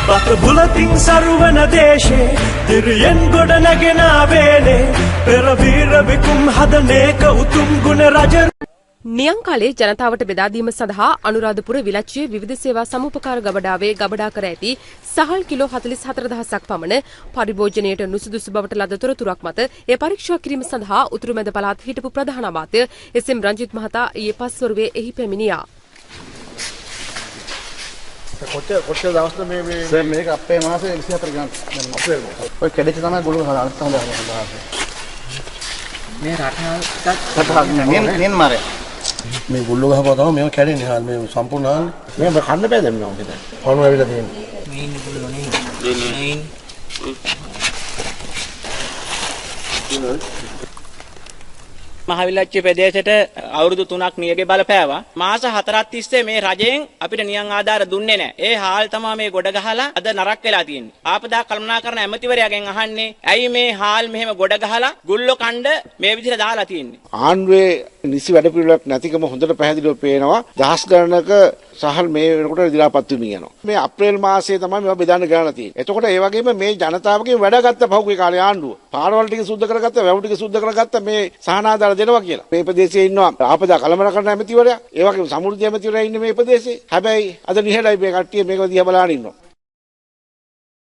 බත බුලතින් සරුවන දේශේ දිරියෙන් ගොඩ නැගෙන වේලේ පෙර වීර විකුම් හදනේක උතුම් ගුණ රජ නියංකාලේ ජනතාවට බෙදා දීම සඳහා අනුරාධපුර විලච්චියේ විවිධ සේවා සමුපකාර ගබඩාවේ ගබඩා කර ඇති සහල් කිලෝ 44000ක් පමණ පරිභෝජනයට නුසුදුසු බවට ලද තොරතුරක් මත එය පරීක්ෂා කිරීම සඳහා උතුරුමැද පළාත් හිටපු ප්‍රධාන අමාත්‍ය එස්.එම්. රංජිත් මහතා ඊයේ පස්වරුවේ එහි පැමිණියා. කොච්චර දවස්ද මේ සර් මේක අපේ මාසේ 24 ගන්න අපේ ඔය කැඩිච්ච තමයි ගොළු අනිත් හොඳ මේ රටහල් මෙන් මාරේ මේ ගොල්ලෝ ගහපුවා තමයි මේව කැඩෙන්නේ. හා මේ සම්පූර්ණ මේ කන්න බෑ දැන් මම හිතන්නේ. පණු ඇවිල්ලා තියෙන්නේ. මේ ඉන්නේ ගොල්ලෝ නේ. මහවිලච්චි ප්‍රදේශයට අවුරුදු 3ක් නියගේ බලපෑවා. මාස 4ක් තිස්සේ මේ රජයෙන් අපිට නියං ආධාර දුන්නේ නැහැ. ඒ හාල් තමයි මේ ගොඩ ගහලා අද නරක් වෙලා තියෙන්නේ. ආපදා කළමනාකරන ඇමතිවරයාගෙන් අහන්නේ ඇයි මේ හාල් මෙහෙම ගොඩ ගහලා ගුල්ලෝ කණ්ඩ මේ විදිහට දාලා තියෙන්නේ. ආණ්ඩුවේ නිසි වැඩපිළිවෙලක් නැතිකම හොඳට පැහැදිලිව පේනවා. දහස් ගණනක සහල් මේ වෙනකොට දිලාපත් වෙමින් යනවා. මේ අප්‍රේල් මාසයේ තමයි මේවා බෙදන්න ගන්න තියෙන්නේ. එතකොට ඒ වගේම මේ ජනතාවගේ වැඩ ගත්ත පහුගිය කාලේ ආණ්ඩුව පාරවල් ටික සුද්ධ කරගත්ත, වැව් ටික සුද්ධ කරගත්ත මේ සහනාධාර දෙනවා කියලා. මේ ප්‍රදේශයේ ඉන්නවා ආපදා කළමනාකරන ඇමතිවරයා, ඒ වගේම සමෘද්ධි ඇමතිවරයා ඉන්නේ මේ ප්‍රදේශේ. හැබැයි අද නිහඬයි මේ කට්ටිය මේක දිහා බලාගෙන ඉන්නවා.